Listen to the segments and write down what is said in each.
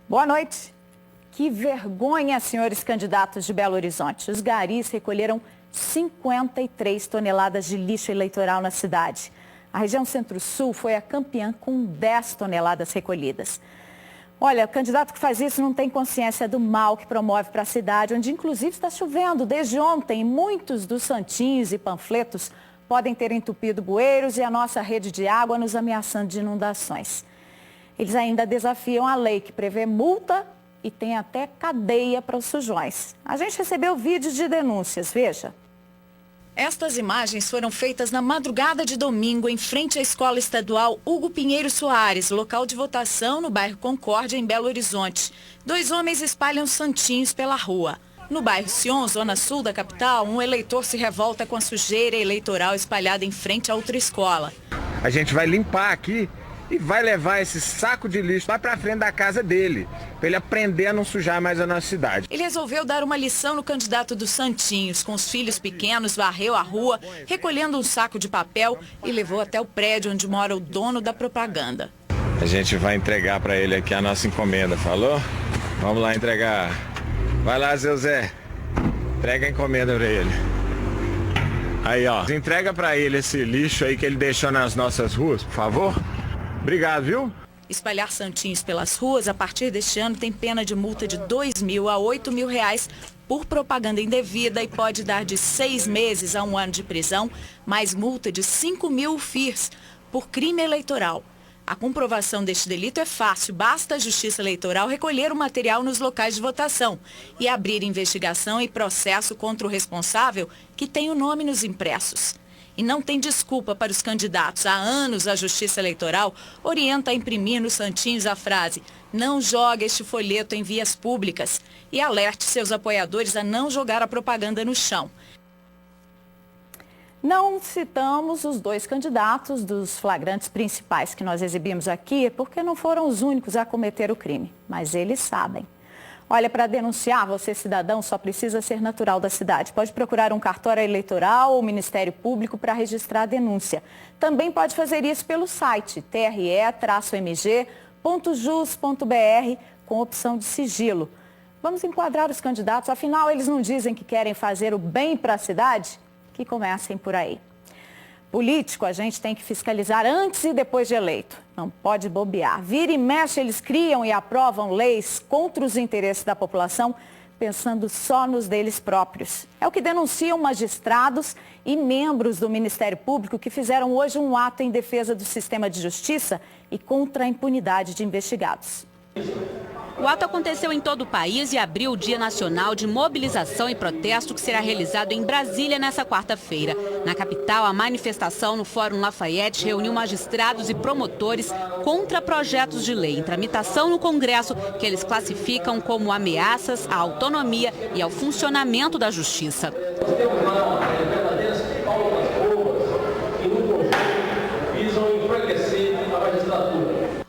Boa noite. Que vergonha, senhores candidatos de Belo Horizonte. Os garis recolheram 53 toneladas de lixo eleitoral na cidade. A região Centro-Sul foi a campeã com 10 toneladas recolhidas. Olha, o candidato que faz isso não tem consciência do mal que promove para a cidade, onde inclusive está chovendo desde ontem. Muitos dos santinhos e panfletos podem ter entupido bueiros e a nossa rede de água nos ameaçando de inundações. Eles ainda desafiam a lei que prevê multa e tem até cadeia para os sujões. A gente recebeu vídeos de denúncias, veja. Estas imagens foram feitas na madrugada de domingo em frente à Escola Estadual Hugo Pinheiro Soares, local de votação no bairro Concórdia, em Belo Horizonte. 2 homens espalham santinhos pela rua. No bairro Sion, zona sul da capital, um eleitor se revolta com a sujeira eleitoral espalhada em frente a outra escola. A gente vai limpar aqui e vai levar esse saco de lixo lá pra frente da casa dele, para ele aprender a não sujar mais a nossa cidade. Ele resolveu dar uma lição no candidato dos santinhos. Com os filhos pequenos, varreu a rua, recolhendo um saco de papel e levou até o prédio onde mora o dono da propaganda. A gente vai entregar para ele aqui a nossa encomenda, falou? Vamos lá entregar. Vai lá, seu Zé. Entrega a encomenda para ele. Aí, ó. Entrega para ele esse lixo aí que ele deixou nas nossas ruas, por favor. Obrigado, viu? Espalhar santinhos pelas ruas a partir deste ano tem pena de multa de R$2.000 a R$8.000 por propaganda indevida e pode dar de 6 meses a 1 ano de prisão, mais multa de 5.000 FIRs por crime eleitoral. A comprovação deste delito é fácil, basta a Justiça Eleitoral recolher o material nos locais de votação e abrir investigação e processo contra o responsável que tem o nome nos impressos. E não tem desculpa para os candidatos. Há anos a Justiça Eleitoral orienta a imprimir nos santinhos a frase "Não jogue este folheto em vias públicas" e alerte seus apoiadores a não jogar a propaganda no chão. Não citamos os 2 candidatos dos flagrantes principais que nós exibimos aqui, porque não foram os únicos a cometer o crime, mas eles sabem. Olha, para denunciar, você cidadão só precisa ser natural da cidade. Pode procurar um cartório eleitoral ou Ministério Público para registrar a denúncia. Também pode fazer isso pelo site tre-mg.jus.br com opção de sigilo. Vamos enquadrar os candidatos, afinal eles não dizem que querem fazer o bem para a cidade? Que comecem por aí. Político a gente tem que fiscalizar antes e depois de eleito. Não pode bobear. Vira e mexe, eles criam e aprovam leis contra os interesses da população, pensando só nos deles próprios. É o que denunciam magistrados e membros do Ministério Público que fizeram hoje um ato em defesa do sistema de justiça e contra a impunidade de investigados. O ato aconteceu em todo o país e abriu o Dia Nacional de Mobilização e Protesto, que será realizado em Brasília nesta quarta-feira. Na capital, a manifestação no Fórum Lafayette reuniu magistrados e promotores contra projetos de lei em tramitação no Congresso, que eles classificam como ameaças à autonomia e ao funcionamento da justiça.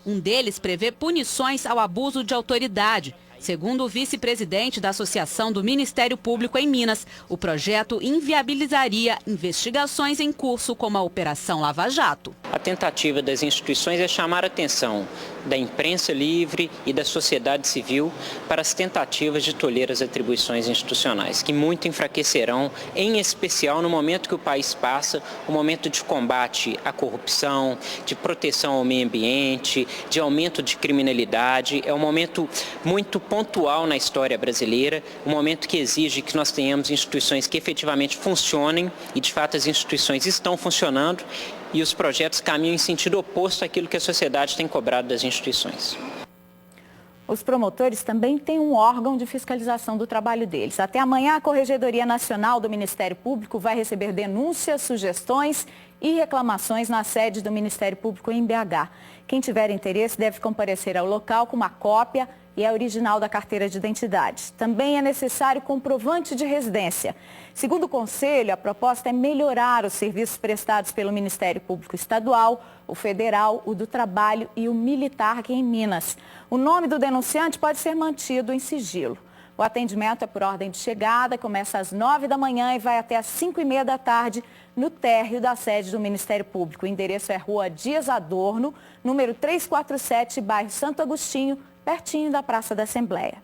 Um deles prevê punições ao abuso de autoridade. Segundo o vice-presidente da Associação do Ministério Público em Minas, o projeto inviabilizaria investigações em curso como a Operação Lava Jato. A tentativa das instituições é chamar a atenção da imprensa livre e da sociedade civil para as tentativas de tolher as atribuições institucionais, que muito enfraquecerão, em especial no momento que o país passa, o momento de combate à corrupção, de proteção ao meio ambiente, de aumento de criminalidade. É um momento muito pontual na história brasileira, um momento que exige que nós tenhamos instituições que efetivamente funcionem e, de fato, as instituições estão funcionando e os projetos caminham em sentido oposto àquilo que a sociedade tem cobrado das instituições. Os promotores também têm um órgão de fiscalização do trabalho deles. Até amanhã, a Corregedoria Nacional do Ministério Público vai receber denúncias, sugestões e reclamações na sede do Ministério Público em BH. Quem tiver interesse deve comparecer ao local com uma cópia e a original da carteira de identidade. Também é necessário comprovante de residência. Segundo o Conselho, a proposta é melhorar os serviços prestados pelo Ministério Público Estadual, o Federal, o do Trabalho e o Militar aqui em Minas. O nome do denunciante pode ser mantido em sigilo. O atendimento é por ordem de chegada, começa às 9 da manhã e vai até às 5h30 da tarde no térreo da sede do Ministério Público. O endereço é Rua Dias Adorno, número 347, bairro Santo Agostinho, pertinho da Praça da Assembleia.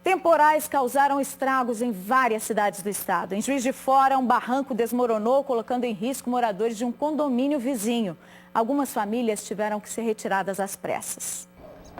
Temporais causaram estragos em várias cidades do estado. Em Juiz de Fora, um barranco desmoronou, colocando em risco moradores de um condomínio vizinho. Algumas famílias tiveram que ser retiradas às pressas.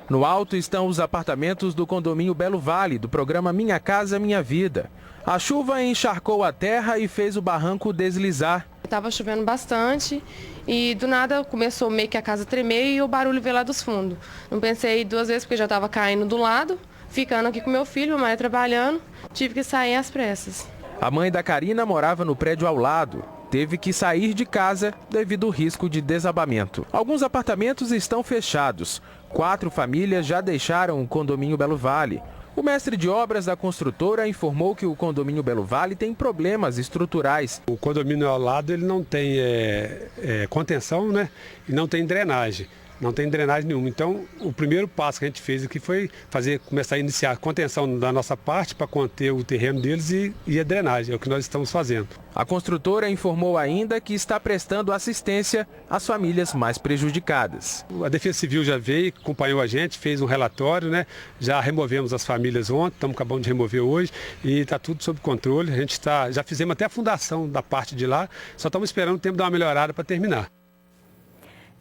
No alto estão os apartamentos do condomínio Belo Vale, do programa Minha Casa Minha Vida. A chuva encharcou a terra e fez o barranco deslizar. Estava chovendo bastante e do nada começou meio que a casa a tremer e o barulho veio lá dos fundos. Não pensei duas vezes porque já estava caindo do lado, ficando aqui com meu filho, meu marido trabalhando, tive que sair às pressas. A mãe da Karina morava no prédio ao lado. Teve que sair de casa devido ao risco de desabamento. Alguns apartamentos estão fechados. 4 famílias já deixaram o condomínio Belo Vale. O mestre de obras da construtora informou que o condomínio Belo Vale tem problemas estruturais. O condomínio ao lado ele não tem contenção, né? E não tem drenagem. Não tem drenagem nenhuma. Então, o primeiro passo que a gente fez aqui foi começar a iniciar a contenção da nossa parte para conter o terreno deles e a drenagem. É o que nós estamos fazendo. A construtora informou ainda que está prestando assistência às famílias mais prejudicadas. A Defesa Civil já veio, acompanhou a gente, fez um relatório, né? Já removemos as famílias ontem, estamos acabando de remover hoje e está tudo sob controle. A gente já fizemos até a fundação da parte de lá, só estamos esperando o tempo dar uma melhorada para terminar.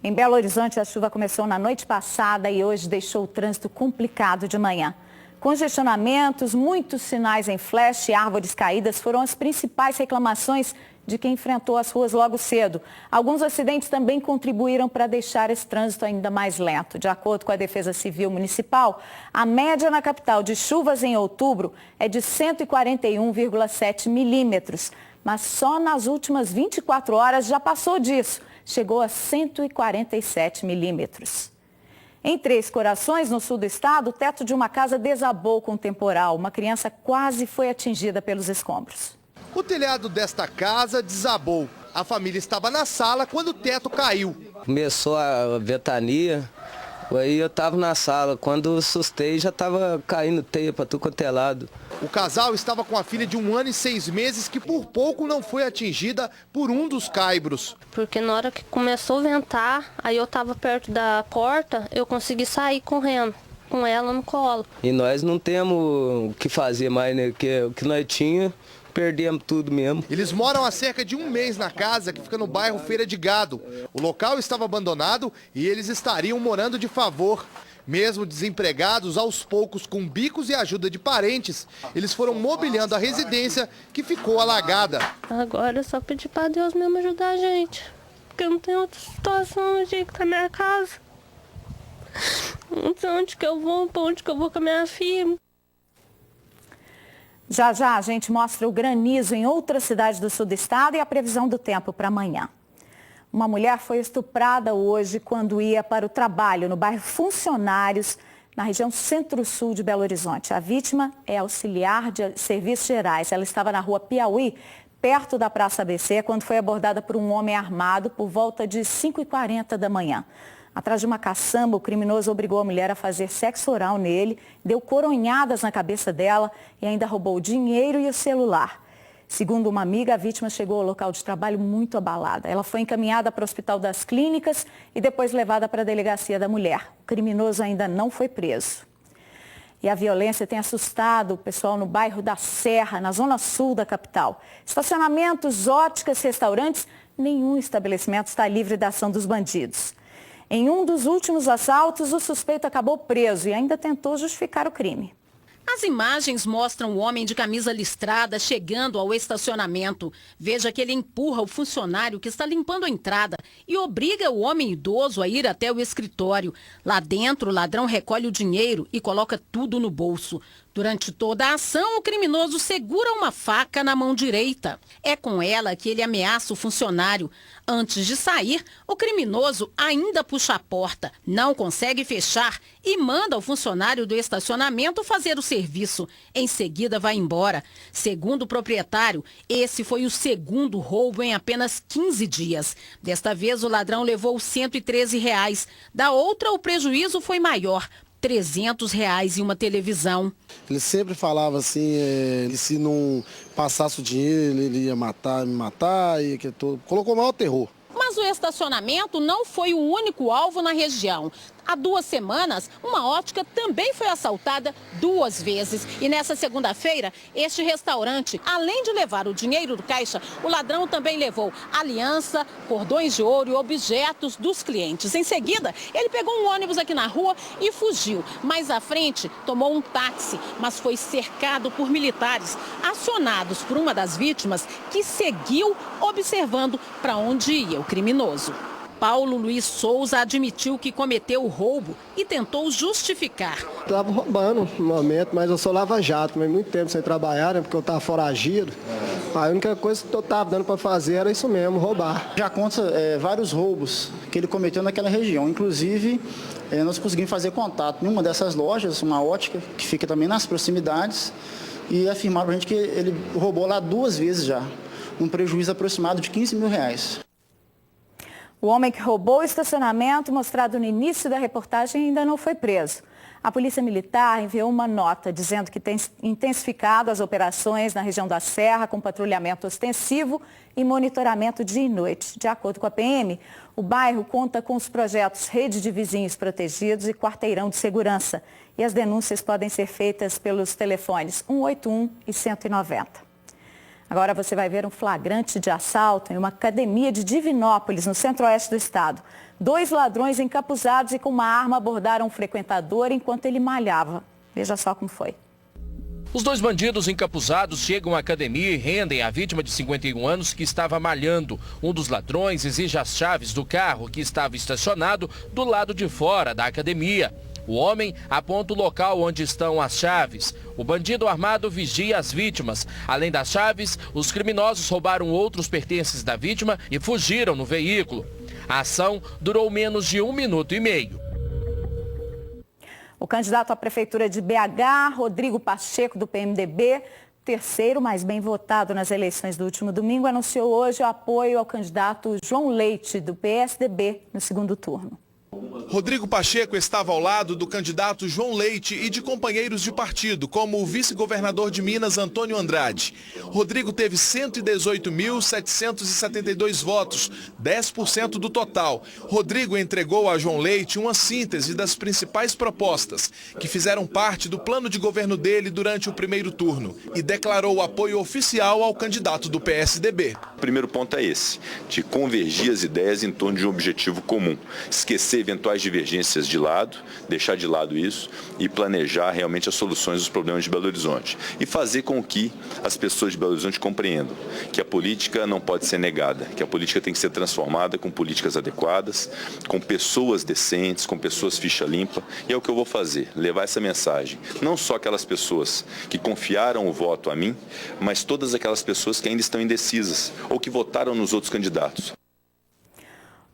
Em Belo Horizonte, a chuva começou na noite passada e hoje deixou o trânsito complicado de manhã. Congestionamentos, muitos sinais em flash e árvores caídas foram as principais reclamações de quem enfrentou as ruas logo cedo. Alguns acidentes também contribuíram para deixar esse trânsito ainda mais lento. De acordo com a Defesa Civil Municipal, a média na capital de chuvas em outubro é de 141,7 milímetros. Mas só nas últimas 24 horas já passou disso. Chegou a 147 milímetros. Em Três Corações, no sul do estado, o teto de uma casa desabou com o temporal. Uma criança quase foi atingida pelos escombros. O telhado desta casa desabou. A família estava na sala quando o teto caiu. Começou a ventania, aí eu estava na sala. Quando eu assustei, já estava caindo teia para tudo quanto é lado. O casal estava com a filha de 1 ano e 6 meses que por pouco não foi atingida por um dos caibros. Porque na hora que começou a ventar, aí eu estava perto da porta, eu consegui sair correndo com ela no colo. E nós não temos o que fazer mais, né? Porque o que nós tínhamos, perdemos tudo mesmo. Eles moram há cerca de 1 mês na casa que fica no bairro Feira de Gado. O local estava abandonado e eles estariam morando de favor. Mesmo desempregados, aos poucos, com bicos e ajuda de parentes, eles foram mobiliando a residência que ficou alagada. Agora é só pedir para Deus mesmo ajudar a gente, porque não tem outra situação aqui que tá minha casa. Não sei onde que eu vou, para onde que eu vou com a minha filha. Já já a gente mostra o granizo em outra cidade do sul do estado e a previsão do tempo para amanhã. Uma mulher foi estuprada hoje quando ia para o trabalho no bairro Funcionários, na região centro-sul de Belo Horizonte. A vítima é auxiliar de serviços gerais. Ela estava na rua Piauí, perto da Praça ABC, quando foi abordada por um homem armado por volta de 5h40 da manhã. Atrás de uma caçamba, o criminoso obrigou a mulher a fazer sexo oral nele, deu coronhadas na cabeça dela e ainda roubou o dinheiro e o celular. Segundo uma amiga, a vítima chegou ao local de trabalho muito abalada. Ela foi encaminhada para o Hospital das Clínicas e depois levada para a delegacia da mulher. O criminoso ainda não foi preso. E a violência tem assustado o pessoal no bairro da Serra, na zona sul da capital. Estacionamentos, óticas, restaurantes, nenhum estabelecimento está livre da ação dos bandidos. Em um dos últimos assaltos, o suspeito acabou preso e ainda tentou justificar o crime. As imagens mostram o homem de camisa listrada chegando ao estacionamento. Veja que ele empurra o funcionário que está limpando a entrada e obriga o homem idoso a ir até o escritório. Lá dentro, o ladrão recolhe o dinheiro e coloca tudo no bolso. Durante toda a ação, o criminoso segura uma faca na mão direita. É com ela que ele ameaça o funcionário. Antes de sair, o criminoso ainda puxa a porta, não consegue fechar e manda o funcionário do estacionamento fazer o serviço. Em seguida, vai embora. Segundo o proprietário, esse foi o segundo roubo em apenas 15 dias. Desta vez, o ladrão levou R$ 113. Da outra, o prejuízo foi maior. R$300 e uma televisão. Ele sempre falava assim, se não passasse o dinheiro, ele ia me matar, e colocou o maior terror. Mas o estacionamento não foi o único alvo na região. Há 2 semanas, uma ótica também foi assaltada 2 vezes. E nessa segunda-feira, este restaurante, além de levar o dinheiro do caixa, o ladrão também levou aliança, cordões de ouro e objetos dos clientes. Em seguida, ele pegou um ônibus aqui na rua e fugiu. Mais à frente, tomou um táxi, mas foi cercado por militares, acionados por uma das vítimas, que seguiu observando para onde ia o criminoso. Paulo Luiz Souza admitiu que cometeu o roubo e tentou justificar. Estava roubando no momento, mas eu sou lava-jato, mas muito tempo sem trabalhar, né, porque eu estava foragido. A única coisa que eu estava dando para fazer era isso mesmo, roubar. Já conta vários roubos que ele cometeu naquela região. Inclusive, nós conseguimos fazer contato em uma dessas lojas, uma ótica, que fica também nas proximidades, e afirmaram para a gente que ele roubou lá 2 vezes já, um prejuízo aproximado de R$15 mil. O homem que roubou o estacionamento, mostrado no início da reportagem, ainda não foi preso. A Polícia Militar enviou uma nota dizendo que tem intensificado as operações na região da Serra com patrulhamento ostensivo e monitoramento dia e noite. De acordo com a PM, o bairro conta com os projetos Rede de Vizinhos Protegidos e Quarteirão de Segurança. E as denúncias podem ser feitas pelos telefones 181 e 190. Agora você vai ver um flagrante de assalto em uma academia de Divinópolis, no centro-oeste do estado. 2 ladrões encapuzados e com uma arma abordaram um frequentador enquanto ele malhava. Veja só como foi. Os 2 bandidos encapuzados chegam à academia e rendem a vítima de 51 anos que estava malhando. Um dos ladrões exige as chaves do carro que estava estacionado do lado de fora da academia. O homem aponta o local onde estão as chaves. O bandido armado vigia as vítimas. Além das chaves, os criminosos roubaram outros pertences da vítima e fugiram no veículo. A ação durou menos de 1 minuto e meio. O candidato à prefeitura de BH, Rodrigo Pacheco, do PMDB, terceiro mais bem votado nas eleições do último domingo, anunciou hoje o apoio ao candidato João Leite, do PSDB, no segundo turno. Rodrigo Pacheco estava ao lado do candidato João Leite e de companheiros de partido, como o vice-governador de Minas, Antônio Andrade. Rodrigo teve 118.772 votos, 10% do total. Rodrigo entregou a João Leite uma síntese das principais propostas, que fizeram parte do plano de governo dele durante o primeiro turno, e declarou apoio oficial ao candidato do PSDB. O primeiro ponto é esse, de convergir as ideias em torno de um objetivo comum. Esquecer eventuais divergências de lado, deixar de lado isso e planejar realmente as soluções dos problemas de Belo Horizonte. E fazer com que as pessoas de Belo Horizonte compreendam que a política não pode ser negada, que a política tem que ser transformada com políticas adequadas, com pessoas decentes, com pessoas ficha limpa. E é o que eu vou fazer, levar essa mensagem. Não só aquelas pessoas que confiaram o voto a mim, mas todas aquelas pessoas que ainda estão indecisas ou que votaram nos outros candidatos.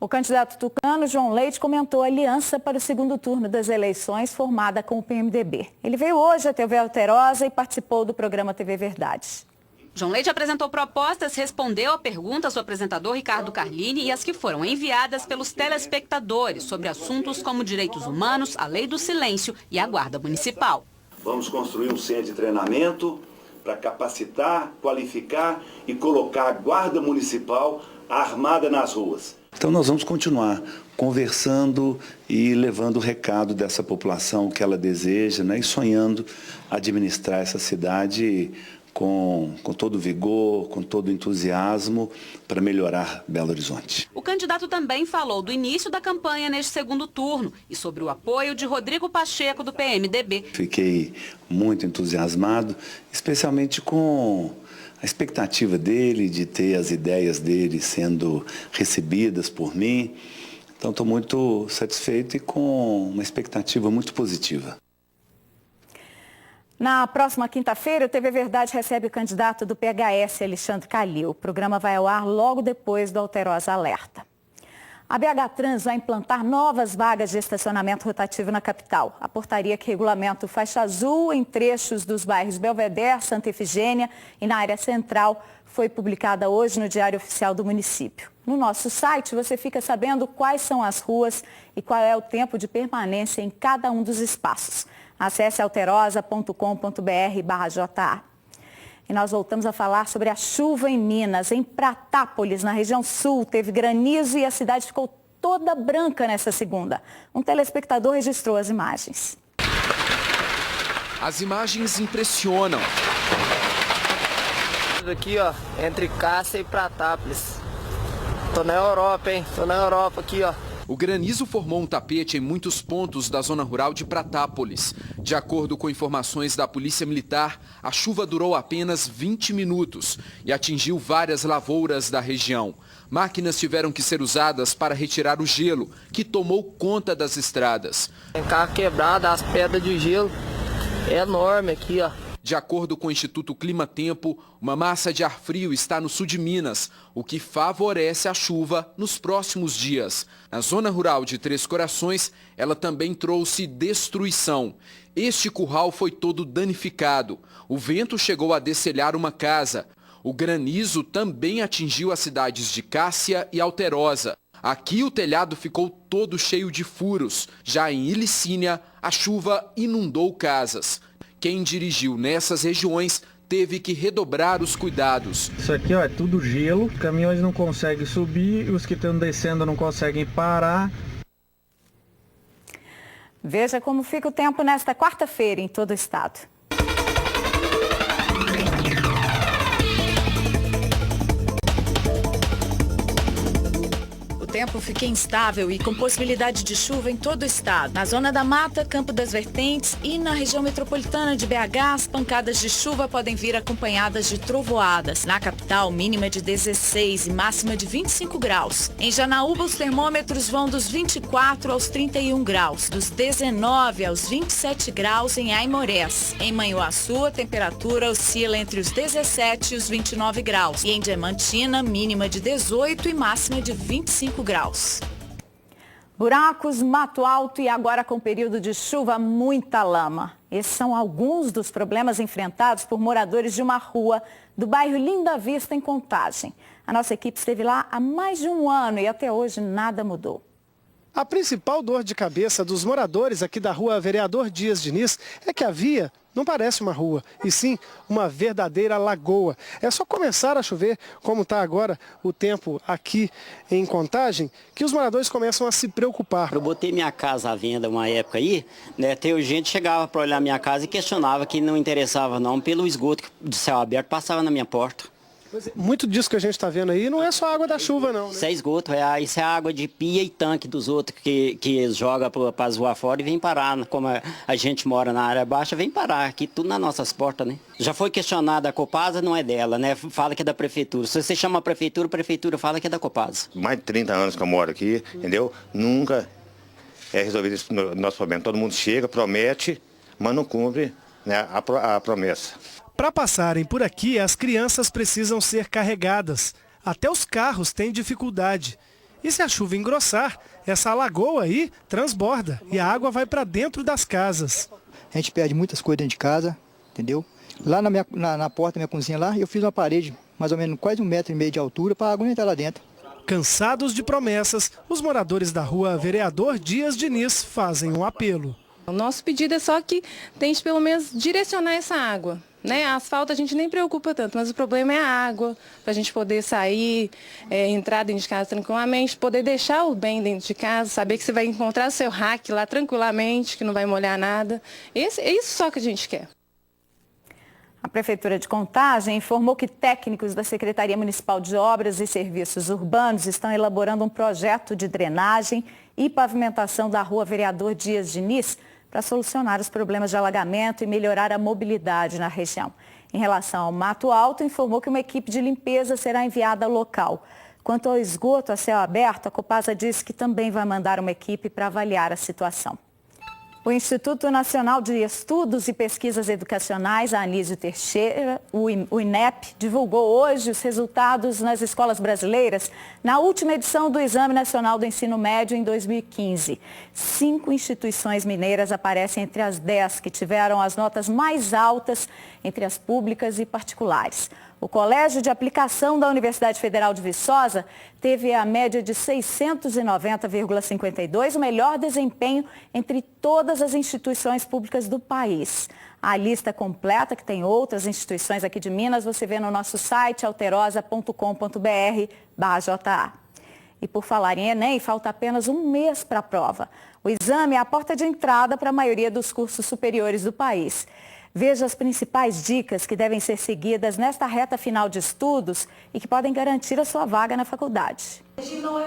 O candidato tucano, João Leite, comentou a aliança para o segundo turno das eleições formada com o PMDB. Ele veio hoje à TV Alterosa e participou do programa TV Verdade. João Leite apresentou propostas, respondeu a perguntas do apresentador Ricardo Carlini e as que foram enviadas pelos telespectadores sobre assuntos como direitos humanos, a lei do silêncio e a guarda municipal. Vamos construir um centro de treinamento para capacitar, qualificar e colocar a guarda municipal armada nas ruas. Então nós vamos continuar conversando e levando o recado dessa população que ela deseja, né, e sonhando administrar essa cidade com todo vigor, com todo entusiasmo para melhorar Belo Horizonte. O candidato também falou do início da campanha neste segundo turno e sobre o apoio de Rodrigo Pacheco, do PMDB. Fiquei muito entusiasmado, especialmente com a expectativa dele de ter as ideias dele sendo recebidas por mim. Então estou muito satisfeito e com uma expectativa muito positiva. Na próxima quinta-feira, o TV Verdade recebe o candidato do PHS, Alexandre Calil. O programa vai ao ar logo depois do Alterosa Alerta. A BH Trans vai implantar novas vagas de estacionamento rotativo na capital. A portaria que regulamenta o faixa azul em trechos dos bairros Belvedere, Santa Efigênia e na área central foi publicada hoje no Diário Oficial do município. No nosso site você fica sabendo quais são as ruas e qual é o tempo de permanência em cada um dos espaços. Acesse alterosa.com.br/JA. E nós voltamos a falar sobre a chuva em Minas. Em Pratápolis, na região sul, teve granizo e a cidade ficou toda branca nessa segunda. Um telespectador registrou as imagens. As imagens impressionam. Aqui, ó, entre Cássia e Pratápolis. Tô na Europa, hein? Tô na Europa aqui, ó. O granizo formou um tapete em muitos pontos da zona rural de Pratápolis. De acordo com informações da Polícia Militar, a chuva durou apenas 20 minutos e atingiu várias lavouras da região. Máquinas tiveram que ser usadas para retirar o gelo, que tomou conta das estradas. Tem carro quebrado, as pedras de gelo é enorme aqui, ó. De acordo com o Instituto Clima Tempo, uma massa de ar frio está no sul de Minas, o que favorece a chuva nos próximos dias. Na zona rural de Três Corações, ela também trouxe destruição. Este curral foi todo danificado. O vento chegou a destelhar uma casa. O granizo também atingiu as cidades de Cássia e Alterosa. Aqui o telhado ficou todo cheio de furos. Já em Ilicínia, a chuva inundou casas. Quem dirigiu nessas regiões teve que redobrar os cuidados. Isso aqui, ó, é tudo gelo, caminhões não conseguem subir, os que estão descendo não conseguem parar. Veja como fica o tempo nesta quarta-feira em todo o estado. O tempo fica instável e com possibilidade de chuva em todo o estado. Na zona da Mata, Campo das Vertentes e na região metropolitana de BH, as pancadas de chuva podem vir acompanhadas de trovoadas. Na capital, mínima de 16 e máxima de 25 graus. Em Janaúba, os termômetros vão dos 24 aos 31 graus, dos 19 aos 27 graus em Aimorés. Em Manhuaçu, a temperatura oscila entre os 17 e os 29 graus. E em Diamantina, mínima de 18 e máxima de 25 graus. Buracos, mato alto e agora com período de chuva, muita lama. Esses são alguns dos problemas enfrentados por moradores de uma rua do bairro Linda Vista, em Contagem. A nossa equipe esteve lá há mais de um ano e até hoje nada mudou. A principal dor de cabeça dos moradores aqui da rua Vereador Dias Diniz é que a via não parece uma rua, e sim uma verdadeira lagoa. É só começar a chover, como está agora o tempo aqui em Contagem, que os moradores começam a se preocupar. Eu botei minha casa à venda uma época aí, né? Tem gente que chegava para olhar minha casa e questionava que não interessava não pelo esgoto de céu aberto passava na minha porta. Muito disso que a gente está vendo aí não é só água da chuva, não, né? Isso é esgoto, isso é água de pia e tanque dos outros que joga para zoar fora e vem parar. Como a gente mora na área baixa, vem parar aqui tudo nas nossas portas, né? Já foi questionada a Copasa, não é dela, né? Fala que é da prefeitura. Se você chama a prefeitura fala que é da Copasa. Mais de 30 anos que eu moro aqui, entendeu? Nunca é resolvido esse nosso problema. Todo mundo chega, promete, mas não cumpre, né, a promessa. Para passarem por aqui, as crianças precisam ser carregadas. Até os carros têm dificuldade. E se a chuva engrossar, essa lagoa aí transborda e a água vai para dentro das casas. A gente perde muitas coisas dentro de casa, entendeu? Lá na porta da minha cozinha lá, eu fiz uma parede, mais ou menos quase 1,5 metro de altura, para a água entrar lá dentro. Cansados de promessas, os moradores da rua Vereador Dias Diniz fazem um apelo. O nosso pedido é só que tente pelo menos direcionar essa água. Né? A asfalto a gente nem preocupa tanto, mas o problema é a água, para a gente poder sair, entrar dentro de casa tranquilamente, poder deixar o bem dentro de casa, saber que você vai encontrar o seu rack lá tranquilamente, que não vai molhar nada. É isso só que a gente quer. A Prefeitura de Contagem informou que técnicos da Secretaria Municipal de Obras e Serviços Urbanos estão elaborando um projeto de drenagem e pavimentação da rua Vereador Dias Diniz, para solucionar os problemas de alagamento e melhorar a mobilidade na região. Em relação ao mato alto, informou que uma equipe de limpeza será enviada ao local. Quanto ao esgoto a céu aberto, a Copasa disse que também vai mandar uma equipe para avaliar a situação. O Instituto Nacional de Estudos e Pesquisas Educacionais, a Anísio Teixeira, o INEP, divulgou hoje os resultados nas escolas brasileiras na última edição do Exame Nacional do Ensino Médio em 2015. 5 instituições mineiras aparecem entre as 10 que tiveram as notas mais altas entre as públicas e particulares. O Colégio de Aplicação da Universidade Federal de Viçosa teve a média de 690,52, o melhor desempenho entre todas as instituições públicas do país. A lista completa, que tem outras instituições aqui de Minas, você vê no nosso site alterosa.com.br/JA. E por falar em Enem, falta apenas um mês para a prova. O exame é a porta de entrada para a maioria dos cursos superiores do país. Veja as principais dicas que devem ser seguidas nesta reta final de estudos e que podem garantir a sua vaga na faculdade.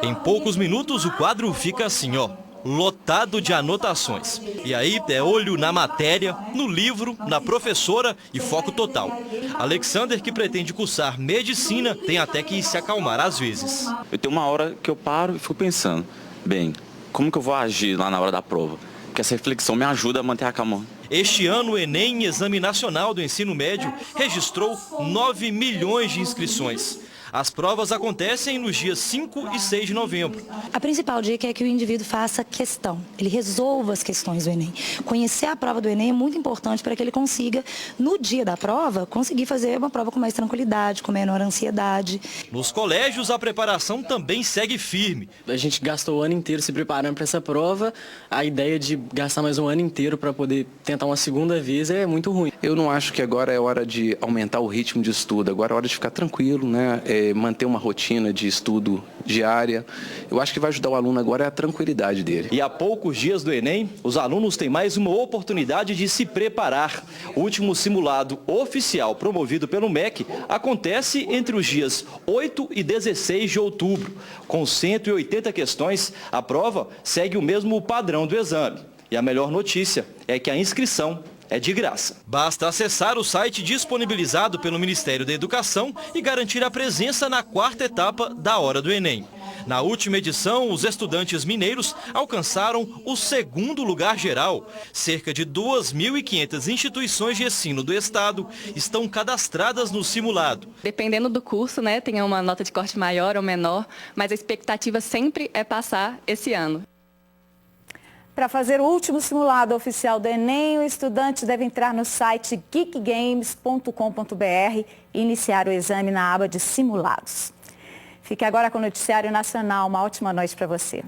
Em poucos minutos o quadro fica assim, ó, lotado de anotações. E aí é olho na matéria, no livro, na professora e foco total. Alexander, que pretende cursar medicina, tem até que se acalmar às vezes. Eu tenho uma hora que eu paro e fico pensando, bem, como que eu vou agir lá na hora da prova? Porque essa reflexão me ajuda a manter a calma. Este ano, o Enem, Exame Nacional do Ensino Médio, registrou 9 milhões de inscrições. As provas acontecem nos dias 5 e 6 de novembro. A principal dica é que o indivíduo faça questão, ele resolva as questões do Enem. Conhecer a prova do Enem é muito importante para que ele consiga, no dia da prova, conseguir fazer uma prova com mais tranquilidade, com menor ansiedade. Nos colégios, a preparação também segue firme. A gente gastou o ano inteiro se preparando para essa prova. A ideia de gastar mais um ano inteiro para poder tentar uma segunda vez é muito ruim. Eu não acho que agora é hora de aumentar o ritmo de estudo, agora é hora de ficar tranquilo, né? Manter uma rotina de estudo diária. Eu acho que vai ajudar o aluno agora é a tranquilidade dele. E a poucos dias do Enem, os alunos têm mais uma oportunidade de se preparar. O último simulado oficial promovido pelo MEC acontece entre os dias 8 e 16 de outubro. Com 180 questões, a prova segue o mesmo padrão do exame. E a melhor notícia é que a inscrição é de graça. Basta acessar o site disponibilizado pelo Ministério da Educação e garantir a presença na 4ª etapa da Hora do Enem. Na última edição, os estudantes mineiros alcançaram o 2º lugar geral. Cerca de 2.500 instituições de ensino do estado estão cadastradas no simulado. Dependendo do curso, né, tem uma nota de corte maior ou menor, mas a expectativa sempre é passar esse ano. Para fazer o último simulado oficial do Enem, o estudante deve entrar no site geekgames.com.br e iniciar o exame na aba de simulados. Fique agora com o Noticiário Nacional. Uma ótima noite para você.